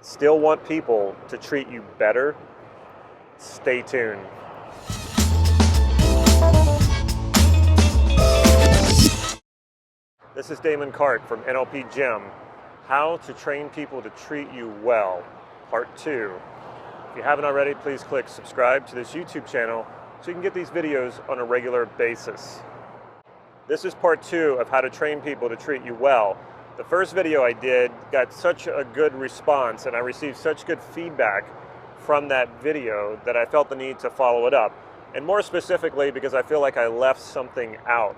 Still want people to treat you better? Stay tuned. This is Damon Cart from NLP Gym. How to train people to treat you well, part 2. If you haven't already, please click subscribe to this YouTube channel so you can get these videos on a regular basis. This is part 2 of how to train people to treat you well. The first video I did got such a good response and I received such good feedback from that video that I felt the need to follow it up. And more specifically because I feel like I left something out.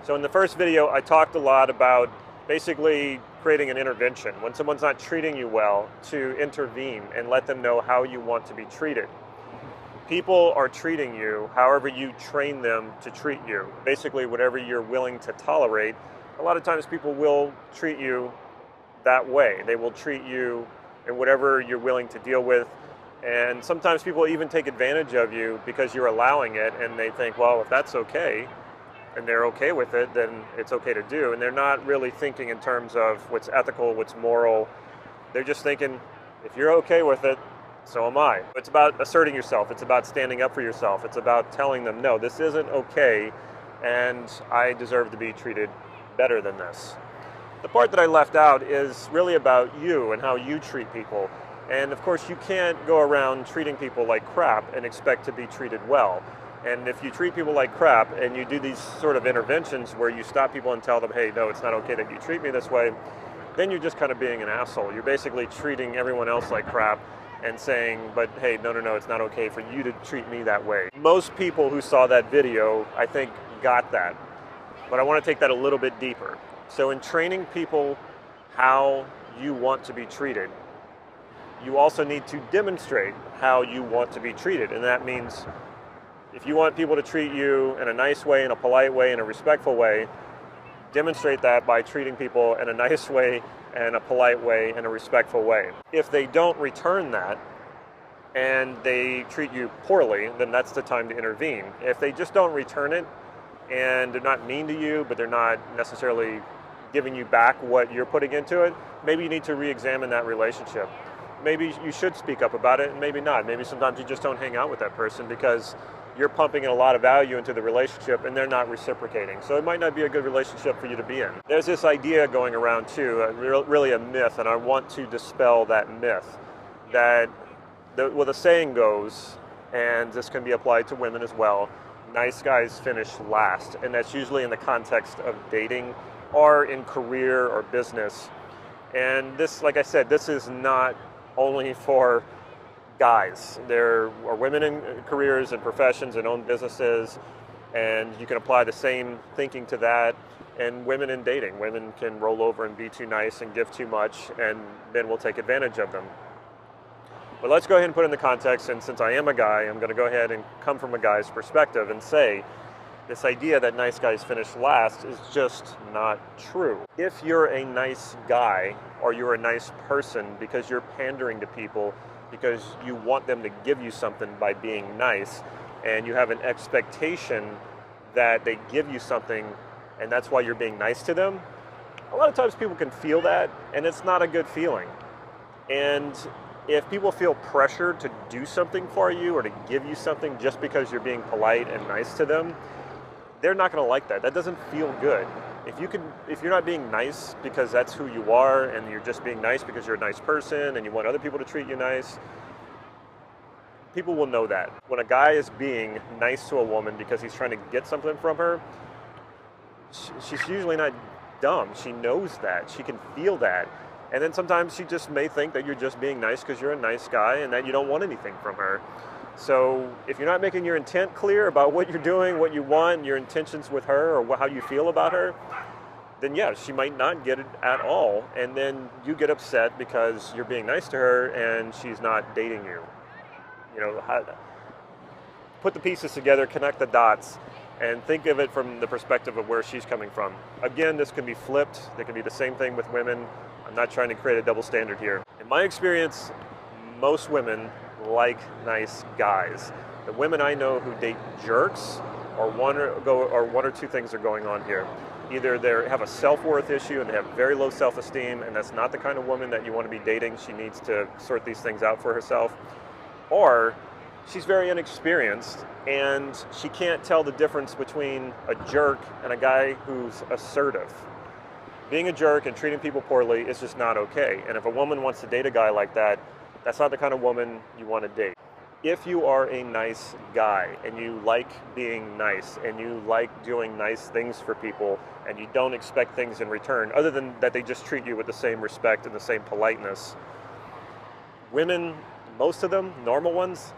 So in the first video I talked a lot about basically creating an intervention. When someone's not treating you well, to intervene and let them know how you want to be treated. People are treating you however you train them to treat you. Basically whatever you're willing to tolerate. A lot of times people will treat you that way. They will treat you in whatever you're willing to deal with. And sometimes people even take advantage of you because you're allowing it and they think, well, if that's okay, and they're okay with it, then it's okay to do. And they're not really thinking in terms of what's ethical, what's moral. They're just thinking, if you're okay with it, so am I. It's about asserting yourself. It's about standing up for yourself. It's about telling them, no, this isn't okay, and I deserve to be treated better than this. The part that I left out is really about you and how you treat people. And of course you can't go around treating people like crap and expect to be treated well. And if you treat people like crap and you do these sort of interventions where you stop people and tell them, hey, no, it's not okay that you treat me this way, then you're just kind of being an asshole. You're basically treating everyone else like crap and saying, but hey, no, it's not okay for you to treat me that way. Most people who saw that video, I think, got that. But I want to take that a little bit deeper. So in training people how you want to be treated, you also need to demonstrate how you want to be treated. And that means if you want people to treat you in a nice way, in a polite way, in a respectful way, demonstrate that by treating people in a nice way, and a polite way, and a respectful way. If they don't return that, and they treat you poorly, then that's the time to intervene. If they just don't return it, and they're not mean to you, but they're not necessarily giving you back what you're putting into it, maybe you need to re-examine that relationship. Maybe you should speak up about it, and maybe not. Maybe sometimes you just don't hang out with that person because you're pumping in a lot of value into the relationship and they're not reciprocating. So it might not be a good relationship for you to be in. There's this idea going around too, really a myth, and I want to dispel that myth, that the saying goes, and this can be applied to women as well, nice guys finish last, and that's usually in the context of dating or in career or business. And this, like I said, this is not only for guys. There are women in careers and professions and own businesses, and you can apply the same thinking to that. And women in dating. Women can roll over and be too nice and give too much, and men will take advantage of them. But let's go ahead and put in the context, and since I am a guy, I'm going to go ahead and come from a guy's perspective and say this idea that nice guys finish last is just not true. If you're a nice guy or you're a nice person because you're pandering to people, because you want them to give you something by being nice, and you have an expectation that they give you something and that's why you're being nice to them, a lot of times people can feel that, and it's not a good feeling. And if people feel pressure to do something for you or to give you something just because you're being polite and nice to them, they're not going to like that. That doesn't feel good. If you're not being nice because that's who you are, and you're just being nice because you're a nice person and you want other people to treat you nice, people will know that. When a guy is being nice to a woman because he's trying to get something from her, she's usually not dumb. She knows that. She can feel that. And then sometimes she just may think that you're just being nice because you're a nice guy and that you don't want anything from her. So if you're not making your intent clear about what you're doing, what you want, your intentions with her, or how you feel about her, then yeah, she might not get it at all. And then you get upset because you're being nice to her and she's not dating you. You know, put the pieces together, connect the dots, and think of it from the perspective of where she's coming from. Again, this can be flipped. It can be the same thing with women. I'm not trying to create a double standard here. In my experience, most women like nice guys. The women I know who date jerks, or one or two things are going on here. Either they have a self-worth issue and they have very low self-esteem, and that's not the kind of woman that you want to be dating. She needs to sort these things out for herself. Or she's very inexperienced and she can't tell the difference between a jerk and a guy who's assertive. Being a jerk and treating people poorly is just not okay. And if a woman wants to date a guy like that, that's not the kind of woman you want to date. If you are a nice guy and you like being nice and you like doing nice things for people and you don't expect things in return, other than that they just treat you with the same respect and the same politeness, women, most of them, normal ones,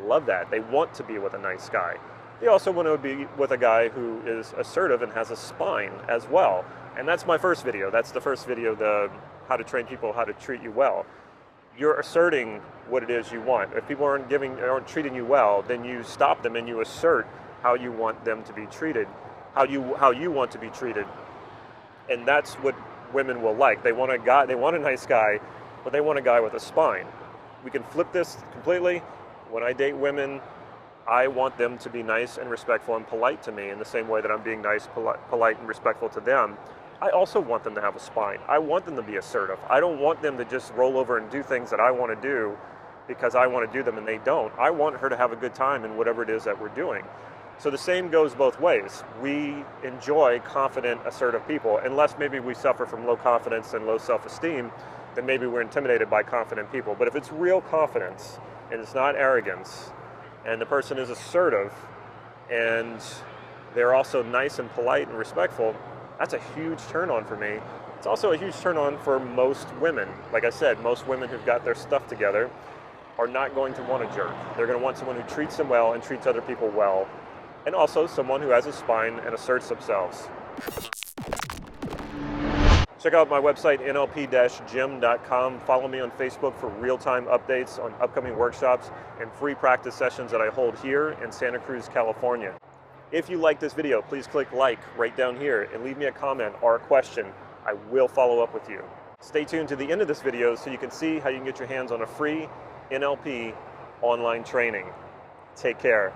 love that. They want to be with a nice guy. They also want to be with a guy who is assertive and has a spine as well. And that's my first video. That's the first video, the how to train people, how to treat you well. You're asserting what it is you want. If people aren't treating you well, then you stop them and you assert how you want them to be treated, how you want to be treated. And that's what women will like. They want a nice guy, but they want a guy with a spine. We can flip this completely. When I date women, I want them to be nice and respectful and polite to me in the same way that I'm being nice, polite and respectful to them. I also want them to have a spine. I want them to be assertive. I don't want them to just roll over and do things that I want to do because I want to do them and they don't. I want her to have a good time in whatever it is that we're doing. So the same goes both ways. We enjoy confident, assertive people, unless maybe we suffer from low confidence and low self-esteem, then maybe we're intimidated by confident people. But if it's real confidence and it's not arrogance, and the person is assertive and they're also nice and polite and respectful, that's a huge turn on for me. It's also a huge turn on for most women. Like I said, most women who've got their stuff together are not going to want a jerk. They're going to want someone who treats them well and treats other people well, and also someone who has a spine and asserts themselves. Check out my website, nlp-gym.com. Follow me on Facebook for real-time updates on upcoming workshops and free practice sessions that I hold here in Santa Cruz, California. If you like this video, please click like right down here and leave me a comment or a question. I will follow up with you. Stay tuned to the end of this video so you can see how you can get your hands on a free NLP online training. Take care.